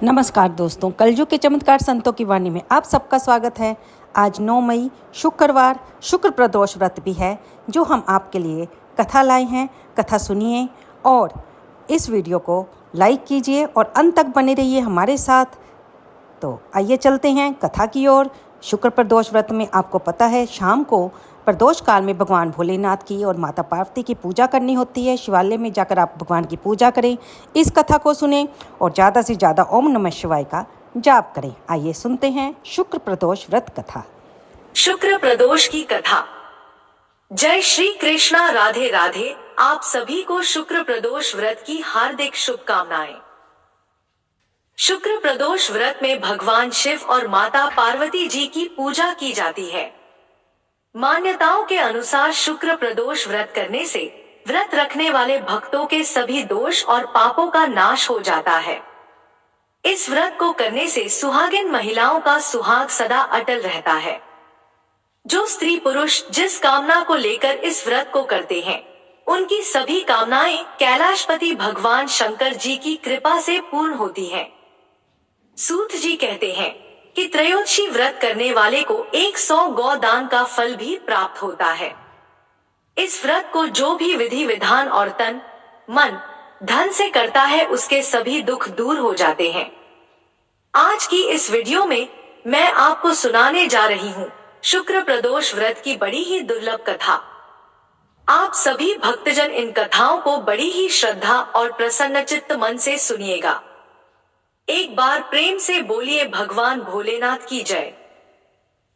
नमस्कार दोस्तों, कलयुग के चमत्कार संतों की वाणी में आप सबका स्वागत है। आज 9 मई शुक्रवार शुक्र प्रदोष व्रत भी है, जो हम आपके लिए कथा लाए हैं। कथा सुनिए और इस वीडियो को लाइक कीजिए और अंत तक बने रहिए हमारे साथ। तो आइए चलते हैं कथा की ओर। शुक्र प्रदोष व्रत में आपको पता है, शाम को प्रदोष काल में भगवान भोलेनाथ की और माता पार्वती की पूजा करनी होती है। शिवालय में जाकर आप भगवान की पूजा करें, इस कथा को सुनें और ज़्यादा से ज़्यादा ओम नमः शिवाय का जाप करें। आइए सुनते हैं शुक्र प्रदोष व्रत कथा। शुक्र प्रदोष की कथा। जय श्री कृष्णा, राधे राधे। आप सभी को शुक्र प्रदोष व्रत की हार्दिक शुभकामनाएं। शुक्र प्रदोष व्रत में भगवान शिव और माता पार्वती जी की पूजा की जाती है। मान्यताओं के अनुसार शुक्र प्रदोष व्रत करने से व्रत रखने वाले भक्तों के सभी दोष और पापों का नाश हो जाता है। इस व्रत को करने से सुहागिन महिलाओं का सुहाग सदा अटल रहता है। जो स्त्री पुरुष जिस कामना को लेकर इस व्रत को करते हैं, उनकी सभी कामनाएं कैलाशपति भगवान शंकर जी की कृपा से पूर्ण होती हैं। सूत जी कहते हैं कि त्रयोदशी व्रत करने वाले को 100 गौदान का फल भी प्राप्त होता है। इस व्रत को जो भी विधि विधान और तन, मन, धन से करता है, उसके सभी दुख दूर हो जाते हैं। आज की इस वीडियो में मैं आपको सुनाने जा रही हूँ शुक्र प्रदोष व्रत की बड़ी ही दुर्लभ कथा। आप सभी भक्तजन इन कथाओं को बड़ी ही श्रद्धा और प्रसन्नचित्त मन से सुनिएगा। एक बार प्रेम से बोलिए भगवान भोलेनाथ की जय।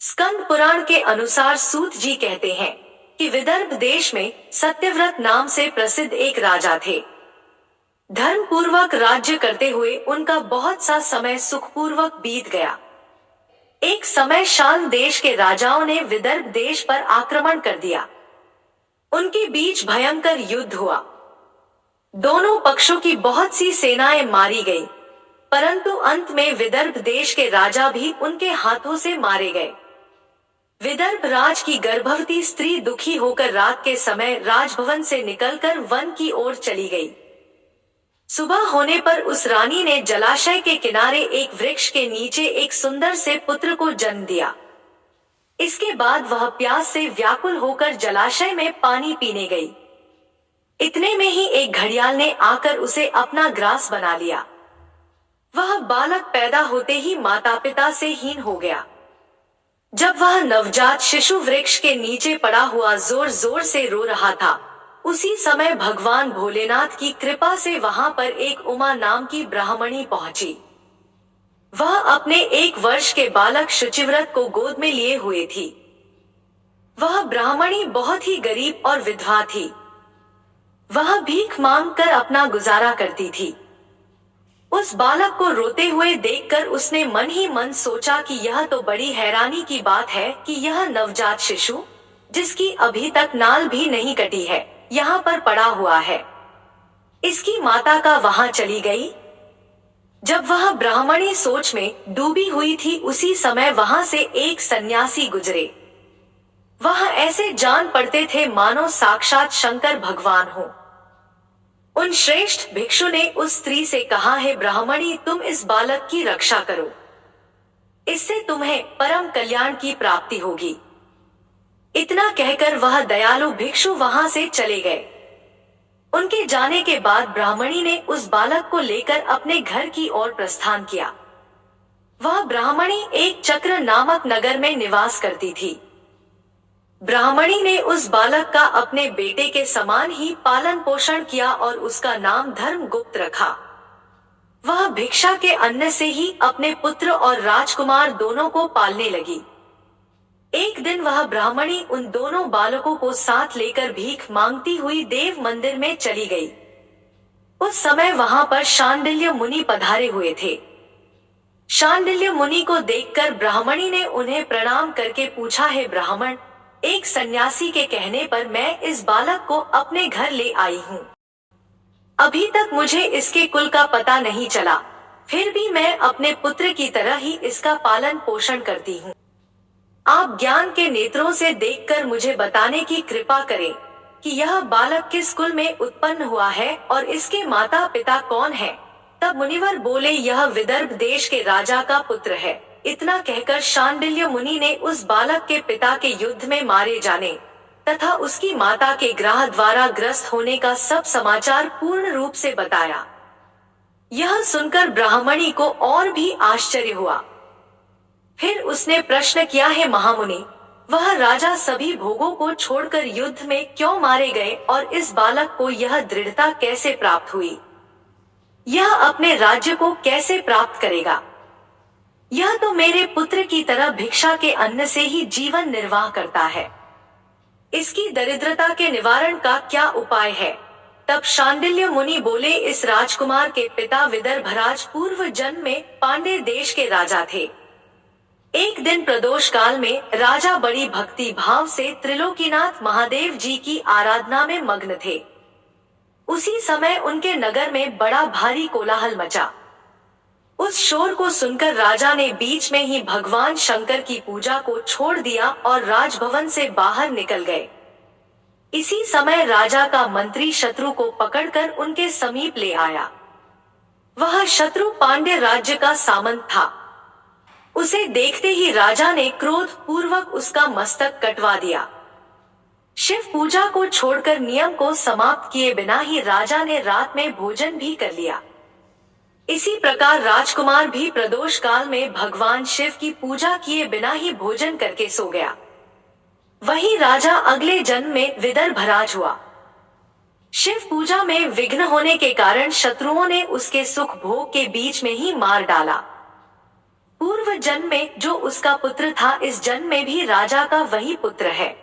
स्कंद पुराण के अनुसार सूत जी कहते हैं कि विदर्भ देश में सत्यव्रत नाम से प्रसिद्ध एक राजा थे। धर्म पूर्वक राज्य करते हुए उनका बहुत सा समय सुखपूर्वक बीत गया। एक समय शाल देश के राजाओं ने विदर्भ देश पर आक्रमण कर दिया। उनके बीच भयंकर युद्ध हुआ। दोनों पक्षों की बहुत सी सेनाएं मारी गई, परंतु अंत में विदर्भ देश के राजा भी उनके हाथों से मारे गए। विदर्भ राज की गर्भवती स्त्री दुखी होकर रात के समय राजभवन से निकलकर वन की ओर चली गई। सुबह होने पर उस रानी ने जलाशय के किनारे एक वृक्ष के नीचे एक सुंदर से पुत्र को जन्म दिया। इसके बाद वह प्यास से व्याकुल होकर जलाशय में पानी पीने गई। इतने में ही एक घड़ियाल ने आकर उसे अपना ग्रास बना लिया। वह बालक पैदा होते ही माता पिता से हीन हो गया। जब वह नवजात शिशु वृक्ष के नीचे पड़ा हुआ जोर जोर से रो रहा था, उसी समय भगवान भोलेनाथ की कृपा से वहां पर एक उमा नाम की ब्राह्मणी पहुंची। वह अपने 1 वर्ष के बालक शुचिव्रत को गोद में लिए हुए थी। वह ब्राह्मणी बहुत ही गरीब और विधवा थी। वह भीख मांगकर अपना गुजारा करती थी। उस बालक को रोते हुए देखकर उसने मन ही मन सोचा कि यह तो बड़ी हैरानी की बात है कि यह नवजात शिशु, जिसकी अभी तक नाल भी नहीं कटी है, यहाँ पर पड़ा हुआ है। इसकी माता का वहां चली गई। जब वह ब्राह्मणी सोच में डूबी हुई थी, उसी समय वहां से एक सन्यासी गुजरे। वह ऐसे जान पड़ते थे मानो साक्षात शंकर भगवान हो। उन श्रेष्ठ भिक्षु ने उस स्त्री से कहा, है ब्राह्मणी, तुम इस बालक की रक्षा करो, इससे तुम्हें परम कल्याण की प्राप्ति होगी। इतना कहकर वह दयालु भिक्षु वहां से चले गए। उनके जाने के बाद ब्राह्मणी ने उस बालक को लेकर अपने घर की ओर प्रस्थान किया। वह ब्राह्मणी एक चक्र नामक नगर में निवास करती थी। ब्राह्मणी ने उस बालक का अपने बेटे के समान ही पालन पोषण किया और उसका नाम धर्मगुप्त रखा। वह भिक्षा के अन्न से ही अपने पुत्र और राजकुमार दोनों को पालने लगी। एक दिन वह ब्राह्मणी उन दोनों बालकों को साथ लेकर भीख मांगती हुई देव मंदिर में चली गई। उस समय वहां पर शांडिल्य मुनि पधारे हुए थे। शांडिल्य मुनि को देखकर ब्राह्मणी ने उन्हें प्रणाम करके पूछा, है ब्राह्मण, एक सन्यासी के कहने पर मैं इस बालक को अपने घर ले आई हूँ। अभी तक मुझे इसके कुल का पता नहीं चला, फिर भी मैं अपने पुत्र की तरह ही इसका पालन पोषण करती हूँ। आप ज्ञान के नेत्रों से देखकर मुझे बताने की कृपा करें कि यह बालक किस कुल में उत्पन्न हुआ है और इसके माता पिता कौन है, तब मुनिवर बोले, यह विदर्भ देश के राजा का पुत्र है। इतना कहकर शांडिल्य मुनि ने उस बालक के पिता के युद्ध में मारे जाने तथा उसकी माता के ग्रह द्वारा ग्रस्त होने का सब समाचार पूर्ण रूप से बताया। यह सुनकर ब्राह्मणी को और भी आश्चर्य हुआ। फिर उसने प्रश्न किया, है महामुनि, वह राजा सभी भोगों को छोड़कर युद्ध में क्यों मारे गए और इस बालक को यह दृढ़ता कैसे प्राप्त हुई? यह अपने राज्य को कैसे प्राप्त करेगा? यह तो मेरे पुत्र की तरह भिक्षा के अन्न से ही जीवन निर्वाह करता है। इसकी दरिद्रता के निवारण का क्या उपाय है? तब शांडिल्य मुनि बोले, इस राजकुमार के पिता विदर्भराज पूर्व जन्म में पांडे देश के राजा थे। एक दिन प्रदोष काल में राजा बड़ी भक्ति भाव से त्रिलोकीनाथ महादेव जी की आराधना में मग्न थे। उसी समय उनके नगर में बड़ा भारी कोलाहल मचा। उस शोर को सुनकर राजा ने बीच में ही भगवान शंकर की पूजा को छोड़ दिया और राजभवन से बाहर निकल गए। इसी समय राजा का मंत्री शत्रु को पकड़कर उनके समीप ले आया। वह शत्रु पांड्य राज्य का सामंत था। उसे देखते ही राजा ने क्रोध पूर्वक उसका मस्तक कटवा दिया। शिव पूजा को छोड़कर नियम को समाप्त किए बिना ही राजा ने रात में भोजन भी कर लिया। इसी प्रकार राजकुमार भी प्रदोष काल में भगवान शिव की पूजा किए बिना ही भोजन करके सो गया। वही राजा अगले जन्म में विदर्भराज हुआ। शिव पूजा में विघ्न होने के कारण शत्रुओं ने उसके सुख भोग के बीच में ही मार डाला। पूर्व जन्म में जो उसका पुत्र था, इस जन्म में भी राजा का वही पुत्र है।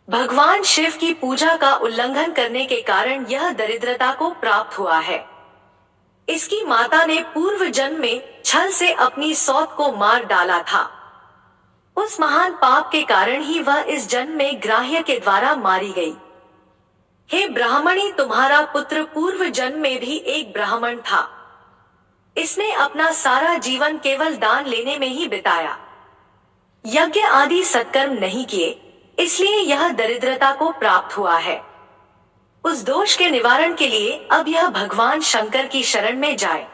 भगवान शिव की पूजा का उल्लंघन करने के कारण यह दरिद्रता को प्राप्त हुआ है। इसकी माता ने पूर्व जन्म में छल से अपनी सौत को मार डाला था। उस महान पाप के कारण ही वह इस जन्म में ग्राह्य के द्वारा मारी गई। हे ब्राह्मणी, तुम्हारा पुत्र पूर्व जन्म में भी एक ब्राह्मण था। इसने अपना सारा जीवन केवल दान लेने में ही बिताया। यज्ञ आदि सत्कर्म नहीं किए, इसलिए यह दरिद्रता को प्राप्त हुआ है। उस दोष के निवारण के लिए अब यह भगवान शंकर की शरण में जाए।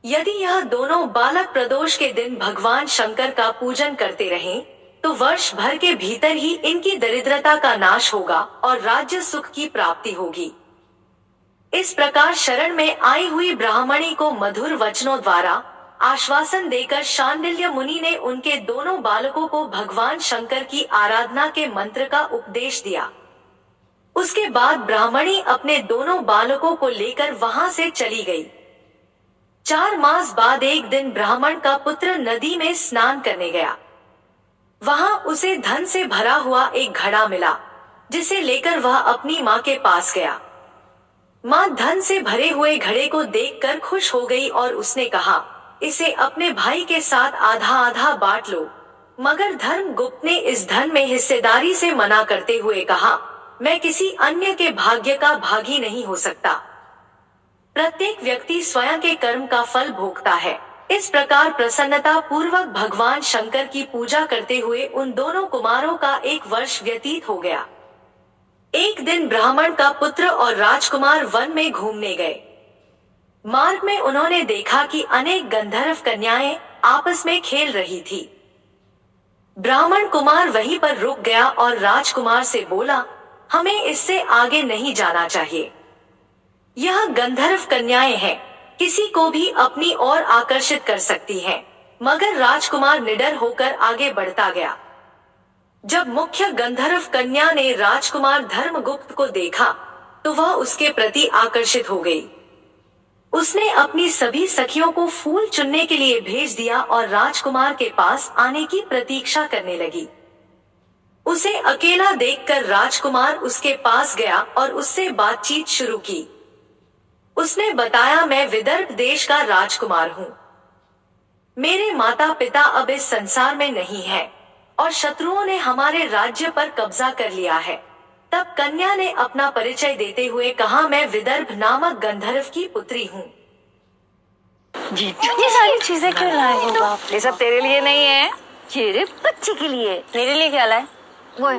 यदि यह दोनों बालक प्रदोष के दिन भगवान शंकर का पूजन करते रहें, तो वर्ष भर के भीतर ही इनकी दरिद्रता का नाश होगा और राज्य सुख की प्राप्ति होगी। इस प्रकार शरण में आई हुई ब्राह्मणी को मधुर वचनों द्वारा आश्वासन देकर शांडिल्य मुनि ने उनके दोनों बालकों को भगवान शंकर की आराधना के मंत्र का उपदेश दिया। उसके बाद ब्राह्मणी अपने दोनों बालकों को लेकर वहां से चली गई। 4 मास बाद एक दिन ब्राह्मण का पुत्र नदी में स्नान करने गया। वहां उसे धन से भरा हुआ एक घड़ा मिला, जिसे लेकर वह अपनी माँ के पास गया। माँ धन से भरे हुए घड़े को देखकर खुश हो गई और उसने कहा, इसे अपने भाई के साथ आधा आधा बांट लो। मगर धर्मगुप्त ने इस धन में हिस्सेदारी से मना करते हुए कहा, मैं किसी अन्य के भाग्य का भागी नहीं हो सकता। प्रत्येक व्यक्ति स्वयं के कर्म का फल भोगता है। इस प्रकार प्रसन्नता पूर्वक भगवान शंकर की पूजा करते हुए उन दोनों कुमारों का 1 वर्ष व्यतीत हो गया। एक दिन ब्राह्मण का पुत्र और राजकुमार वन में घूमने गए। मार्ग में उन्होंने देखा कि अनेक गंधर्व कन्याएं आपस में खेल रही थी। ब्राह्मण कुमार वहीं पर रुक गया और राजकुमार से बोला, हमें इससे आगे नहीं जाना चाहिए। यह गंधर्व कन्याएं हैं, किसी को भी अपनी ओर आकर्षित कर सकती हैं। मगर राजकुमार निडर होकर आगे बढ़ता गया। जब मुख्य गंधर्व कन्या ने राजकुमार धर्मगुप्त को देखा, तो वह उसके प्रति आकर्षित हो गई। उसने अपनी सभी सखियों को फूल चुनने के लिए भेज दिया और राजकुमार के पास आने की प्रतीक्षा करने लगी। उसे अकेला देखकर राजकुमार उसके पास गया और उससे बातचीत शुरू की। उसने बताया, मैं विदर्भ देश का राजकुमार हूँ। मेरे माता पिता अब इस संसार में नहीं है और शत्रुओं ने हमारे राज्य पर कब्जा कर लिया है। तब कन्या ने अपना परिचय देते हुए कहा, मैं विदर्भ नामक गंधर्व की पुत्री हूँ। ये सारी चीजें क्यों लाए हो बाप? ये सब तेरे लिए नहीं है, ये रे बच्चे के लिए। मेरे लिए क्या लाए? वो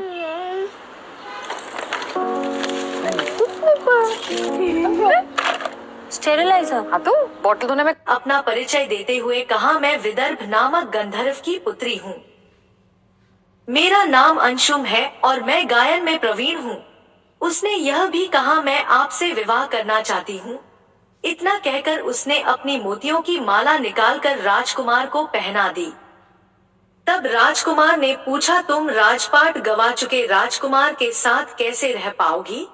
स्टेरिलाइजर। हाँ तो बॉटल धोने में। अपना परिचय देते हुए कहा, मैं विदर्भ नामक गंधर्व की पुत्री हूँ। मेरा नाम अंशुम है और मैं गायन में प्रवीण हूँ। उसने यह भी कहा, मैं आपसे विवाह करना चाहती हूँ। इतना कहकर उसने अपनी मोतियों की माला निकालकर राजकुमार को पहना दी। तब राजकुमार ने पूछा, तुम राजपाट गवा चुके राजकुमार के साथ कैसे रह पाओगी?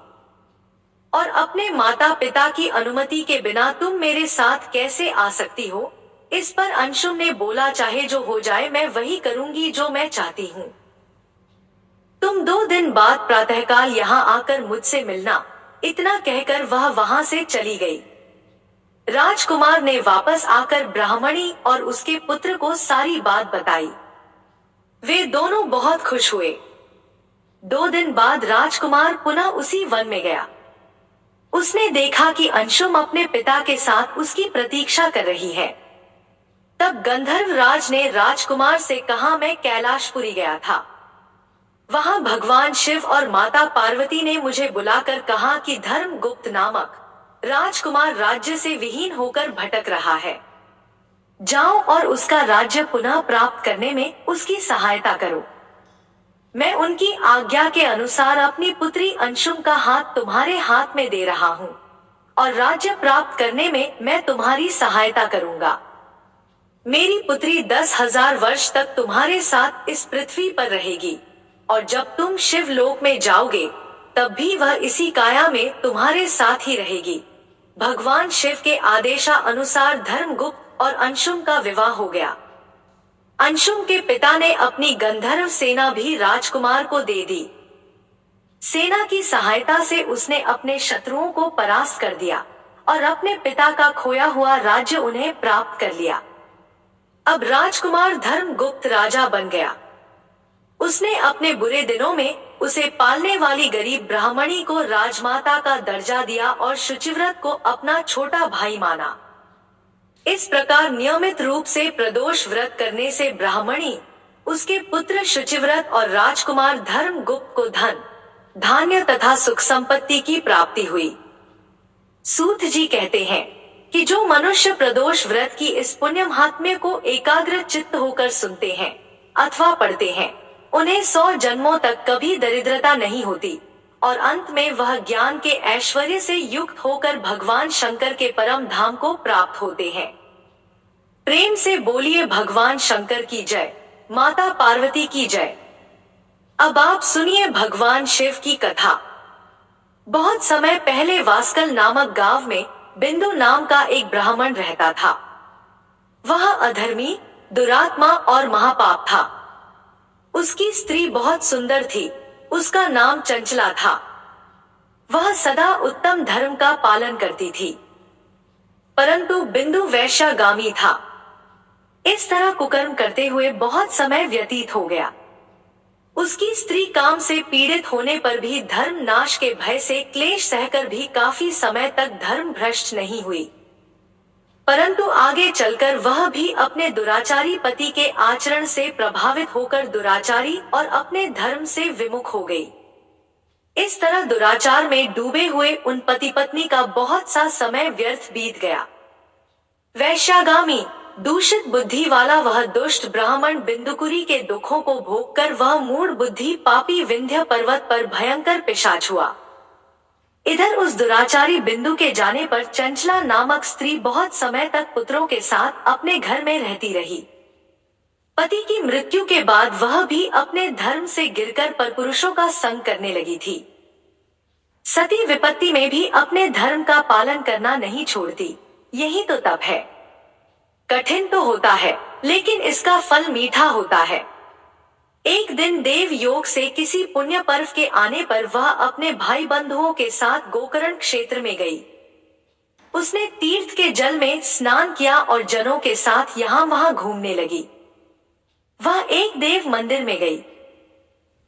और अपने माता पिता की अनुमति के बिना तुम मेरे साथ कैसे आ सकती हो? इस पर अंशुम ने बोला, चाहे जो हो जाए मैं वही करूंगी जो मैं चाहती हूँ। तुम 2 दिन बाद प्रातःकाल यहाँ आकर मुझसे मिलना। इतना कहकर वह वहां से चली गई। राजकुमार ने वापस आकर ब्राह्मणी और उसके पुत्र को सारी बात बताई। वे दोनों बहुत खुश हुए। 2 दिन बाद राजकुमार पुनः उसी वन में गया। उसने देखा कि अंशुम अपने पिता के साथ उसकी प्रतीक्षा कर रही है। तब गंधर्व राज ने राजकुमार से कहा, मैं कैलाशपुरी गया था। वहां भगवान शिव और माता पार्वती ने मुझे बुलाकर कहा कि धर्मगुप्त नामक राजकुमार राज्य से विहीन होकर भटक रहा है। जाओ और उसका राज्य पुनः प्राप्त करने में उसकी सहायता करो। मैं उनकी आज्ञा के अनुसार अपनी पुत्री अंशुम का हाथ तुम्हारे हाथ में दे रहा हूँ और राज्य प्राप्त करने में मैं तुम्हारी सहायता करूँगा। मेरी पुत्री 10,000 वर्ष तक तुम्हारे साथ इस पृथ्वी पर रहेगी और जब तुम शिवलोक में जाओगे तब भी वह इसी काया में तुम्हारे साथ ही रहेगी। भगवान शिव के आदेशानुसार धर्मगुप्त और अंशुम का विवाह हो गया। अंशुम के पिता ने अपनी गंधर्व सेना भी राजकुमार को दे दी। सेना की सहायता से उसने अपने शत्रुओं को परास्त कर दिया और अपने पिता का खोया हुआ राज्य उन्हें प्राप्त कर लिया। अब राजकुमार धर्मगुप्त राजा बन गया। उसने अपने बुरे दिनों में उसे पालने वाली गरीब ब्राह्मणी को राजमाता का दर्जा दिया और शुचिव्रत को अपना छोटा भाई माना। इस प्रकार नियमित रूप से प्रदोष व्रत करने से ब्राह्मणी, उसके पुत्र शुचिव्रत और राजकुमार धर्मगुप्त को धन, धान्य तथा सुख संपत्ति की प्राप्ति हुई। सूत जी कहते हैं कि जो मनुष्य प्रदोष व्रत की इस पुण्य महात्म्य को एकाग्र चित्त होकर सुनते हैं अथवा पढ़ते हैं, उन्हें 100 जन्मों तक कभी दरिद्रता नहीं होती और अंत में वह ज्ञान के ऐश्वर्य से युक्त होकर भगवान शंकर के परम धाम को प्राप्त होते हैं। प्रेम से बोलिए भगवान शंकर की जय, माता पार्वती की जय। अब आप सुनिए भगवान शिव की कथा। बहुत समय पहले वास्कल नामक गांव में बिंदु नाम का एक ब्राह्मण रहता था। वह अधर्मी, दुरात्मा और महापाप था। उसकी स्त्री बहुत सुंदर थी। उसका नाम चंचला था। वह सदा उत्तम धर्म का पालन करती थी, परंतु बिंदु वैश्यागामी था। इस तरह कुकर्म करते हुए बहुत समय व्यतीत हो गया। उसकी स्त्री काम से पीड़ित होने पर भी धर्म नाश के भय से क्लेश सहकर भी काफी समय तक धर्म भ्रष्ट नहीं हुई, परंतु आगे चलकर वह भी अपने दुराचारी पति के आचरण से प्रभावित होकर दुराचारी और अपने धर्म से विमुख हो गई। इस तरह दुराचार में डूबे हुए उन पति पत्नी का बहुत सा समय व्यर्थ बीत गया। वैश्यागामी, दूषित बुद्धि वाला वह दुष्ट ब्राह्मण बिंदुकुरी के दुखों को भोगकर वह मूढ़ बुद्धि पापी विंध्य पर्वत पर भयंकर पिशाच हुआ। इधर उस दुराचारी बिंदु के जाने पर चंचला नामक स्त्री बहुत समय तक पुत्रों के साथ अपने घर में रहती रही। पति की मृत्यु के बाद वह भी अपने धर्म से गिरकर परपुरुषों का संग करने लगी थी। सती विपत्ति में भी अपने धर्म का पालन करना नहीं छोड़ती। यही तो तप है। कठिन तो होता है, लेकिन इसका फल मीठा होता है। एक दिन देव योग से किसी पुण्य पर्व के आने पर वह अपने भाई बंधुओं के साथ गोकर्ण क्षेत्र में गई। उसने तीर्थ के जल में स्नान किया और जनों के साथ यहाँ वहां घूमने लगी। वह एक देव मंदिर में गई।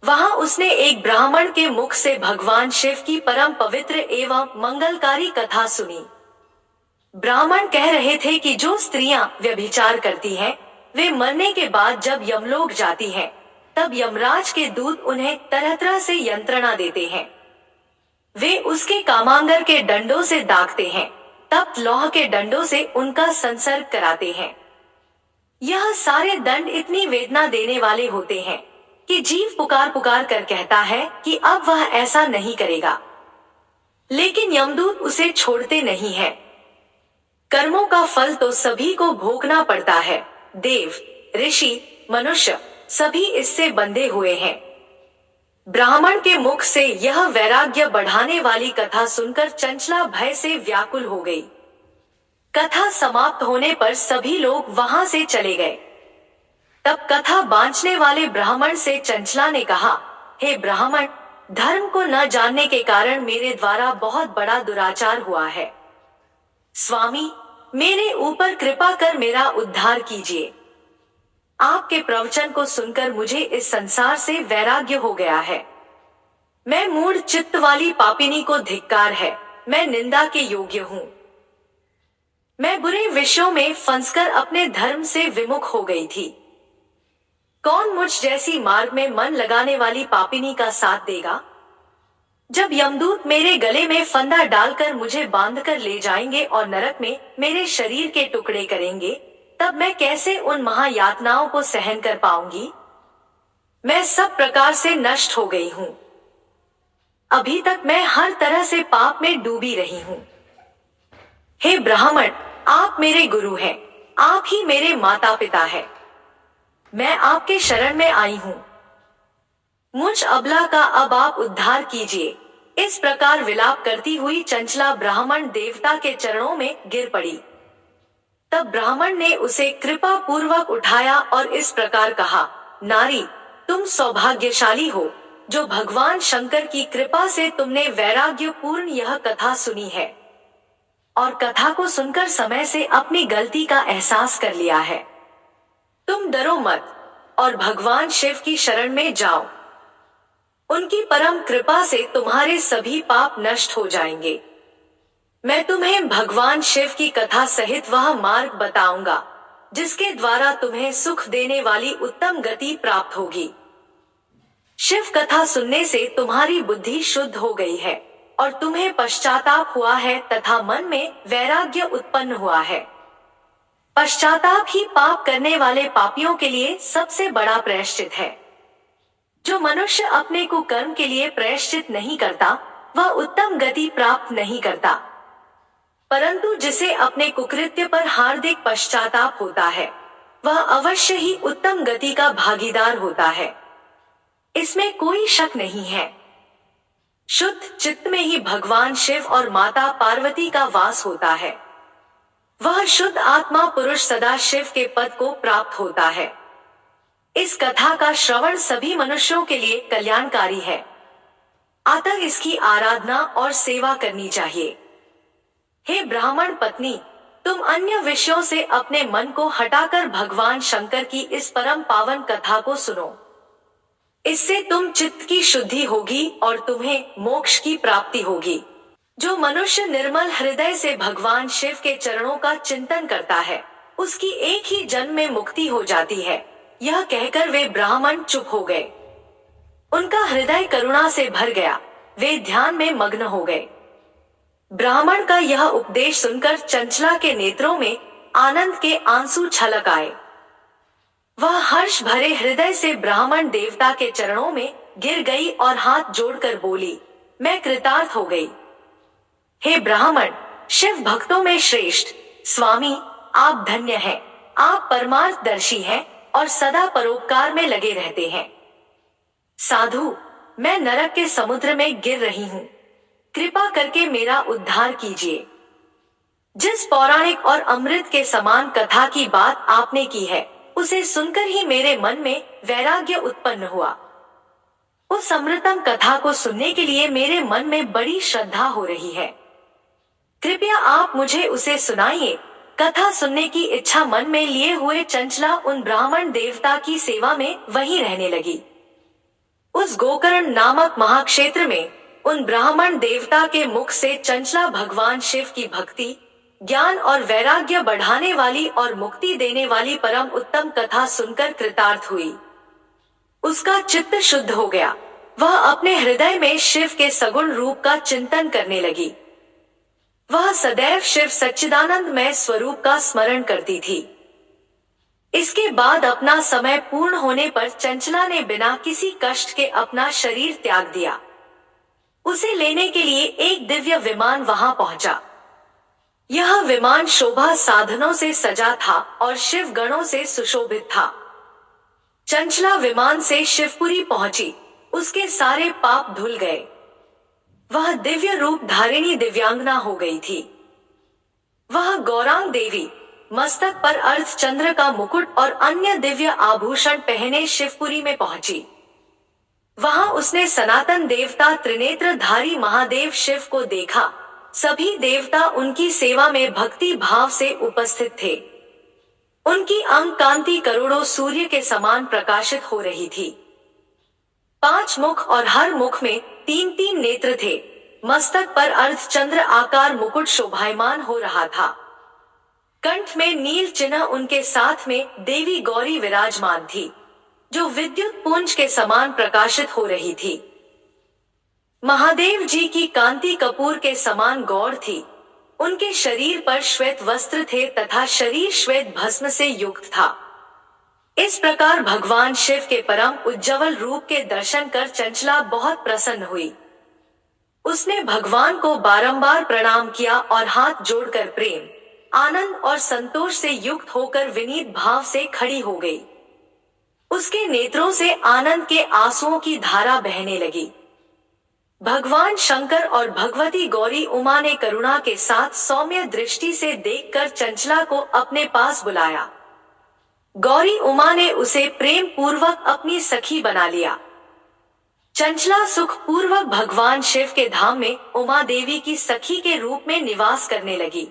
वहां उसने एक ब्राह्मण के मुख से भगवान शिव की परम पवित्र एवं मंगलकारी कथा सुनी। ब्राह्मण कह रहे थे कि जो स्त्रियां व्यभिचार करती हैं, वे मरने के बाद जब यमलोक जाती हैं, तब यमराज के दूत उन्हें तरह तरह से यंत्रणा देते हैं। वे उसके कामांगर के डंडों से दागते हैं, तप्त लौह के दंडों से उनका संसर्ग कराते हैं। यह सारे दंड इतनी वेदना देने वाले होते हैं कि जीव पुकार पुकार कर कहता है कि अब वह ऐसा नहीं करेगा, लेकिन यमदूत उसे छोड़ते नहीं है। कर्मों का फल तो सभी को भोगना पड़ता है। देव, ऋषि, मनुष्य सभी इससे बंधे हुए हैं। ब्राह्मण के मुख से यह वैराग्य बढ़ाने वाली कथा सुनकर चंचला भय से व्याकुल हो गई। कथा समाप्त होने पर सभी लोग वहां से चले गए। तब कथा बांचने वाले ब्राह्मण से चंचला ने कहा, हे ब्राह्मण, धर्म को न जानने के कारण मेरे द्वारा बहुत बड़ा दुराचार हुआ है। स्वामी, मेरे ऊपर कृपा कर मेरा उद्धार कीजिए। आपके प्रवचन को सुनकर मुझे इस संसार से वैराग्य हो गया है। मैं मूढ़ चित्त वाली पापिनी को धिक्कार है, मैं निंदा के योग्य हूँ। मैं बुरे विषयों में फंसकर अपने धर्म से विमुख हो गई थी। कौन मुझ जैसी मार्ग में मन लगाने वाली पापिनी का साथ देगा? जब यमदूत मेरे गले में फंदा डालकर मुझे बांधकर ले जाएंगे और नरक में मेरे शरीर के टुकड़े करेंगे, तब मैं कैसे उन महायातनाओं को सहन कर पाऊंगी? मैं सब प्रकार से नष्ट हो गई हूँ। अभी तक मैं हर तरह से पाप में डूबी रही हूँ। हे ब्राह्मण, आप मेरे गुरु हैं, आप ही मेरे माता पिता हैं। मैं आपके शरण में आई हूँ। मुझ अबला का अब आप उद्धार कीजिए। इस प्रकार विलाप करती हुई चंचला ब्राह्मण देवता के चरणों में गिर पड़ी। तब ब्राह्मण ने उसे कृपा पूर्वक उठाया और इस प्रकार कहा, नारी, तुम सौभाग्यशाली हो जो भगवान शंकर की कृपा से तुमने वैराग्य पूर्ण यह कथा सुनी है और कथा को सुनकर समय से अपनी गलती का एहसास कर लिया है। तुम डरो मत और भगवान शिव की शरण में जाओ। उनकी परम कृपा से तुम्हारे सभी पाप नष्ट हो जाएंगे। मैं तुम्हें भगवान शिव की कथा सहित वह मार्ग बताऊंगा जिसके द्वारा तुम्हें सुख देने वाली उत्तम गति प्राप्त होगी। शिव कथा सुनने से तुम्हारी बुद्धि शुद्ध हो गई है और तुम्हें पश्चाताप हुआ है तथा मन में वैराग्य उत्पन्न हुआ है। पश्चाताप ही पाप करने वाले पापियों के लिए सबसे बड़ा प्रायश्चित है। जो मनुष्य अपने कुकर्म के लिए प्रायश्चित नहीं करता, वह उत्तम गति प्राप्त नहीं करता, परंतु जिसे अपने कुकृत्य पर हार्दिक पश्चाताप होता है, वह अवश्य ही उत्तम गति का भागीदार होता है। इसमें कोई शक नहीं है। शुद्ध चित्त में ही भगवान शिव और माता पार्वती का वास होता है। वह शुद्ध आत्मा पुरुष सदा शिव के पद को प्राप्त होता है। इस कथा का श्रवण सभी मनुष्यों के लिए कल्याणकारी है, अतः इसकी आराधना और सेवा करनी चाहिए। हे ब्राह्मण पत्नी, तुम अन्य विषयों से अपने मन को हटाकर भगवान शंकर की इस परम पावन कथा को सुनो। इससे तुम चित्त की शुद्धि होगी और तुम्हें मोक्ष की प्राप्ति होगी। जो मनुष्य निर्मल हृदय से भगवान शिव के चरणों का चिंतन करता है, उसकी एक ही जन्म में मुक्ति हो जाती है। यह कहकर वे ब्राह्मण चुप हो गए। उनका हृदय करुणा से भर गया, वे ध्यान में मग्न हो गए। ब्राह्मण का यह उपदेश सुनकर चंचला के नेत्रों में आनंद के आंसू छलक आए। वह हर्ष भरे हृदय से ब्राह्मण देवता के चरणों में गिर गई और हाथ जोड़कर बोली, मैं कृतार्थ हो गई। हे ब्राह्मण, शिव भक्तों में श्रेष्ठ स्वामी, आप धन्य हैं। आप परमार्थदर्शी हैं और सदा परोपकार में लगे रहते हैं। साधु, मैं नरक के समुद्र में गिर रही हूँ, कृपा करके मेरा उद्धार कीजिए। जिस पौराणिक और अमृत के समान कथा की बात आपने की है, उसे सुनकर ही मेरे मन में वैराग्य उत्पन्न हुआ। उस अमृतम कथा को सुनने के लिए मेरे मन में बड़ी श्रद्धा हो रही है। कृपया आप मुझे उसे सुनाइए। कथा सुनने की इच्छा मन में लिए हुए चंचला उन ब्राह्मण देवता की सेवा में वहीं रहने लगी। उस गोकर्ण नामक महाक्षेत्र में उन ब्राह्मण देवता के मुख से चंचला भगवान शिव की भक्ति, ज्ञान और वैराग्य बढ़ाने वाली और मुक्ति देने वाली परम उत्तम कथा सुनकर कृतार्थ हुई। उसका चित्त शुद्ध हो गया। वह अपने हृदय में शिव के सगुण रूप का चिंतन करने लगी। वह सदैव शिव सच्चिदानंदमय स्वरूप का स्मरण करती थी। इसके बाद अपना समय पूर्ण होने पर चंचला ने बिना किसी कष्ट के अपना शरीर त्याग दिया। उसे लेने के लिए एक दिव्य विमान वहां पहुंचा। यह विमान शोभा साधनों से सजा था और शिव गणों से सुशोभित था। चंचला विमान से शिवपुरी पहुंची। उसके सारे पाप धुल गए। वह दिव्य रूप धारिणी दिव्यांगना हो गई थी। वह गौरांग देवी मस्तक पर अर्धचंद्र का मुकुट और अन्य दिव्य आभूषण पहने शिवपुरी में पहुंची। वहां उसने सनातन देवता त्रिनेत्रधारी महादेव शिव को देखा। सभी देवता उनकी सेवा में भक्ति भाव से उपस्थित थे। उनकी अंग कांति करोड़ों सूर्य के समान प्रकाशित हो रही थी। 5 मुख और हर मुख में 3-3 नेत्र थे। मस्तक पर अर्धचंद्र आकार मुकुट शोभायमान हो रहा था। कंठ में नील चिन्ह उनके साथ में देवी गौरी विराजमान थी, जो विद्युत पुंज के समान प्रकाशित हो रही थी। महादेव जी की कांति कपूर के समान गौर थी। उनके शरीर पर श्वेत वस्त्र थे तथा शरीर श्वेत भस्म से युक्त था। इस प्रकार भगवान शिव के परम उज्ज्वल रूप के दर्शन कर चंचला बहुत प्रसन्न हुई। उसने भगवान को बारंबार प्रणाम किया और हाथ जोड़कर प्रेम, आनंद और संतोष से युक्त होकर विनीत भाव से खड़ी हो गई। उसके नेत्रों से आनंद के आंसुओं की धारा बहने लगी। भगवान शंकर और भगवती गौरी उमा ने करुणा के साथ सौम्य दृष्टि से देखकर चंचला को अपने पास बुलाया। गौरी उमा ने उसे प्रेम पूर्वक अपनी सखी बना लिया। चंचला सुख पूर्वक भगवान शिव के धाम में उमा देवी की सखी के रूप में निवास करने लगी।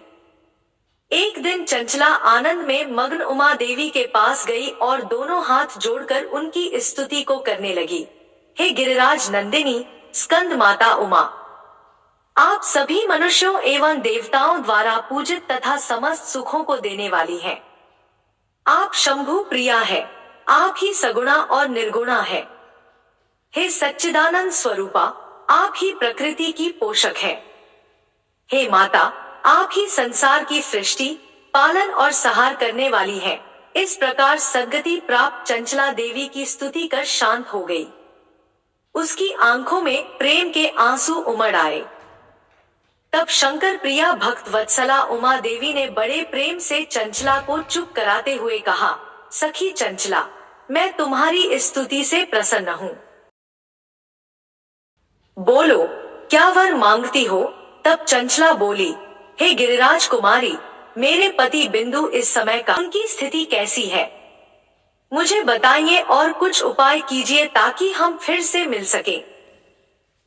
एक दिन चंचला आनंद में मग्न उमा देवी के पास गई और दोनों हाथ जोड़कर उनकी स्तुति को करने लगी। हे गिरिराज नंदिनी, स्कंद माता उमा, आप सभी मनुष्यों एवं देवताओं द्वारा पूजित तथा समस्त सुखों को देने वाली हैं। आप शंभु प्रिया है। आप ही सगुणा और निर्गुणा है। हे सच्चिदानंद स्वरूपा, आप ही प्रकृति की पोषक है। हे माता, आप ही संसार की सृष्टि, पालन और सहार करने वाली है। इस प्रकार सद्गति प्राप्त चंचला देवी की स्तुति कर शांत हो गई। उसकी आंखों में प्रेम के आंसू उमड़ आए। तब शंकर प्रिया भक्त वत्सला उमा देवी ने बड़े प्रेम से चंचला को चुप कराते हुए कहा, सखी चंचला, मैं तुम्हारी स्तुति से प्रसन्न हूँ। बोलो, क्या वर मांगती हो? तब चंचला बोली, हे गिरिराज कुमारी, मेरे पति बिंदु इस समय का उनकी स्थिति कैसी है? मुझे बताइए और कुछ उपाय कीजिए ताकि हम फिर से मिल सके।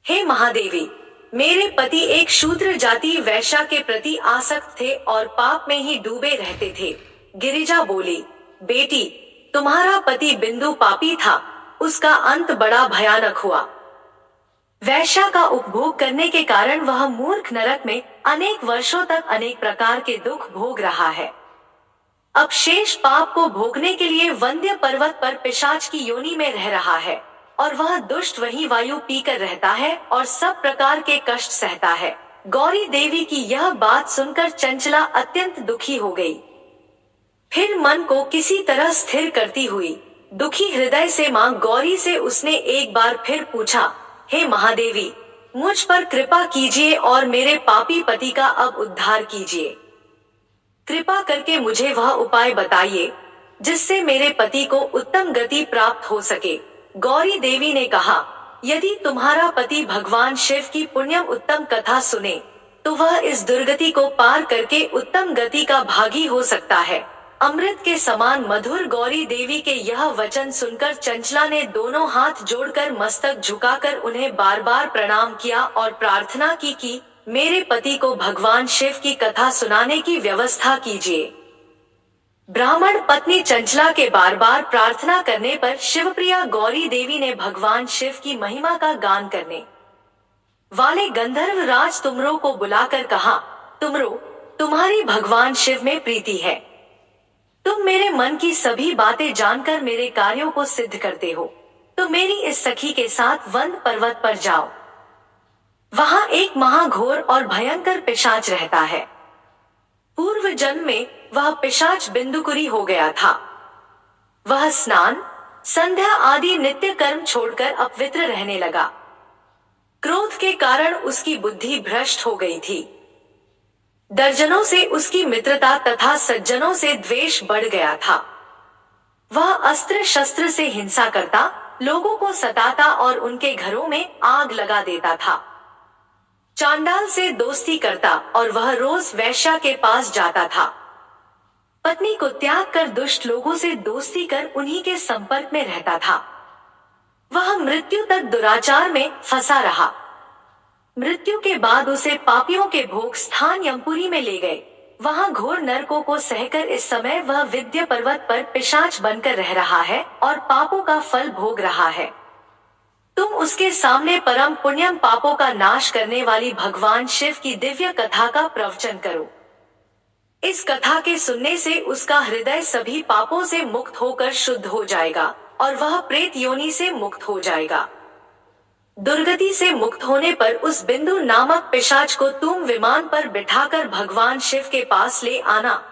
हे महादेवी, मेरे पति एक शूद्र जाति वैश्या के प्रति आसक्त थे और पाप में ही डूबे रहते थे। गिरिजा बोली, बेटी, तुम्हारा पति बिंदु पापी था, उसका अंत बड़ा भयानक हुआ। वैश्या का उपभोग करने के कारण वह मूर्ख नरक में अनेक वर्षों तक अनेक प्रकार के दुख भोग रहा है। अब शेष पाप को भोगने के लिए वंद्य पर्वत पर पिशाच की योनि में रह रहा है और वह दुष्ट वही वायु पीकर रहता है और सब प्रकार के कष्ट सहता है। गौरी देवी की यह बात सुनकर चंचला अत्यंत दुखी हो गई। फिर मन को किसी तरह स्थिर करती हुई दुखी हृदय से मां गौरी से उसने एक बार फिर पूछा, हे महादेवी, मुझ पर कृपा कीजिए और मेरे पापी पति का अब उद्धार कीजिए। कृपा करके मुझे वह उपाय बताइए जिससे मेरे पति को उत्तम गति प्राप्त हो सके। गौरी देवी ने कहा, यदि तुम्हारा पति भगवान शिव की पुण्यम उत्तम कथा सुने तो वह इस दुर्गति को पार करके उत्तम गति का भागी हो सकता है। अमृत के समान मधुर गौरी देवी के यह वचन सुनकर चंचला ने दोनों हाथ जोड़कर मस्तक झुकाकर उन्हें बार बार प्रणाम किया और प्रार्थना की कि मेरे पति को भगवान शिव की कथा सुनाने की व्यवस्था कीजिए। ब्राह्मण पत्नी चंचला के बार बार प्रार्थना करने पर शिवप्रिया गौरी देवी ने भगवान शिव की महिमा का गान करने वाले गंधर्व राज तुमरो को बुलाकर कहा, तुमरो, तुम्हारी भगवान शिव में प्रीति है। तुम मेरे मन की सभी बातें जानकर मेरे कार्यों को सिद्ध करते हो, तो मेरी इस सखी के साथ वंद पर्वत पर जाओ। वहां एक महाघोर और भयंकर पिशाच रहता है। पूर्व जन्म में वह पिशाच बिंदुकुरी हो गया था। वह स्नान, संध्या आदि नित्य कर्म छोड़कर अपवित्र रहने लगा। क्रोध के कारण उसकी बुद्धि भ्रष्ट हो गई थी। दर्जनों से उसकी मित्रता तथा सज्जनों से द्वेष बढ़ गया था। वह अस्त्र शस्त्र से हिंसा करता, लोगों को सताता और उनके घरों में आग लगा देता था। चांडाल से दोस्ती करता और वह रोज वैश्या के पास जाता था। पत्नी को त्याग कर दुष्ट लोगों से दोस्ती कर उन्हीं के संपर्क में रहता था। वह मृत्यु तक दुराचार में फंसा रहा। मृत्यु के बाद उसे पापियों के भोग स्थान यमपुरी में ले गए। वहां घोर नरकों को सहकर इस समय वह विंध्य पर्वत पर पिशाच बनकर रह रहा है और पापों का फल भोग रहा है। तुम उसके सामने परम पुण्यम पापों का नाश करने वाली भगवान शिव की दिव्य कथा का प्रवचन करो। इस कथा के सुनने से उसका हृदय सभी पापों से मुक्त होकर शुद्ध हो जाएगा और वह प्रेत योनि से मुक्त हो जाएगा। दुर्गति से मुक्त होने पर उस बिंदु नामक पिशाच को तुम विमान पर बिठाकर भगवान शिव के पास ले आना।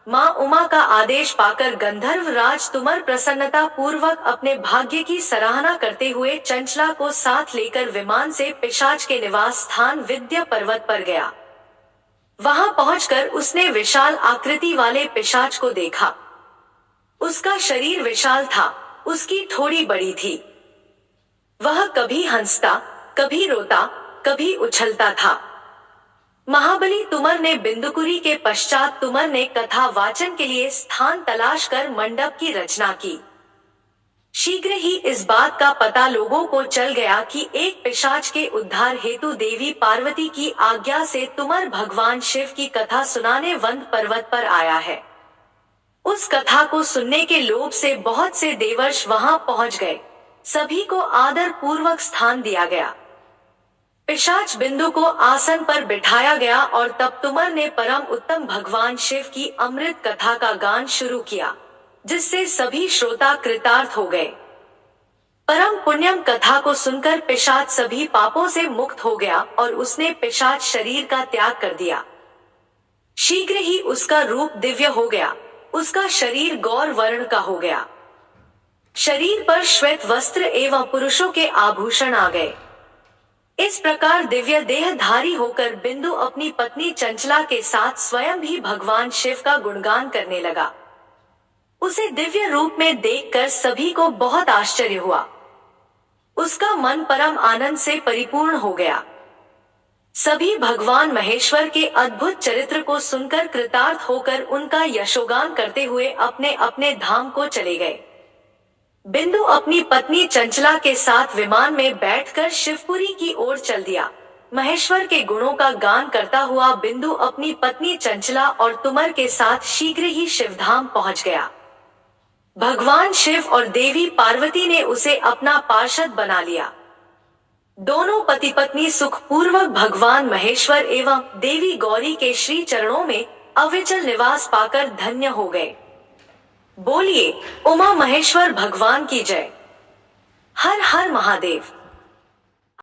माँ उमा का आदेश पाकर गंधर्व राज तुमर प्रसन्नता पूर्वक अपने भाग्य की सराहना करते हुए चंचला को साथ लेकर विमान से पिशाच के निवास स्थान विंध्य पर्वत पर गया। वहां पहुंचकर उसने विशाल आकृति वाले पिशाच को देखा। उसका शरीर विशाल था, उसकी ठोड़ी बड़ी थी। वह कभी हंसता, कभी रोता, कभी उछलता था। महाबली तुमर ने बिंदुकुरी के पश्चात तुमर ने कथा वाचन के लिए स्थान तलाश कर मंडप की रचना की। शीघ्र ही इस बात का पता लोगों को चल गया कि एक पिशाच के उद्धार हेतु देवी पार्वती की आज्ञा से तुमर भगवान शिव की कथा सुनाने वंद पर्वत पर आया है। उस कथा को सुनने के लोभ से बहुत से देवर्ष वहां पहुंच गए। सभी को आदर पूर्वक स्थान दिया गया। पिशाच बिंदु को आसन पर बिठाया गया और तब तुमर ने परम उत्तम भगवान शिव की अमृत कथा का गान शुरू किया, जिससे सभी श्रोता कृतार्थ हो गए। परम पुण्यम कथा को सुनकर पिशाच सभी पापों से मुक्त हो गया और उसने पिशाच शरीर का त्याग कर दिया। शीघ्र ही उसका रूप दिव्य हो गया। उसका शरीर गौर वर्ण का हो गया। शरीर पर श्वेत वस्त्र एवं पुरुषों के आभूषण आ गए। इस प्रकार दिव्य देहधारी होकर बिंदु अपनी पत्नी चंचला के साथ स्वयं भी भगवान शिव का गुणगान करने लगा। उसे दिव्य रूप में देखकर सभी को बहुत आश्चर्य हुआ। उसका मन परम आनंद से परिपूर्ण हो गया। सभी भगवान महेश्वर के अद्भुत चरित्र को सुनकर कृतार्थ होकर उनका यशोगान करते हुए अपने अपने धाम को चले गए। बिंदु अपनी पत्नी चंचला के साथ विमान में बैठकर शिवपुरी की ओर चल दिया। महेश्वर के गुणों का गान करता हुआ बिंदु अपनी पत्नी चंचला और तुमर के साथ शीघ्र ही शिवधाम पहुंच गया। भगवान शिव और देवी पार्वती ने उसे अपना पार्षद बना लिया। दोनों पति पत्नी सुखपूर्वक भगवान महेश्वर एवं देवी गौरी के श्री चरणों में अविचल निवास पाकर धन्य हो गए। बोलिए उमा महेश्वर भगवान की जय। हर हर महादेव।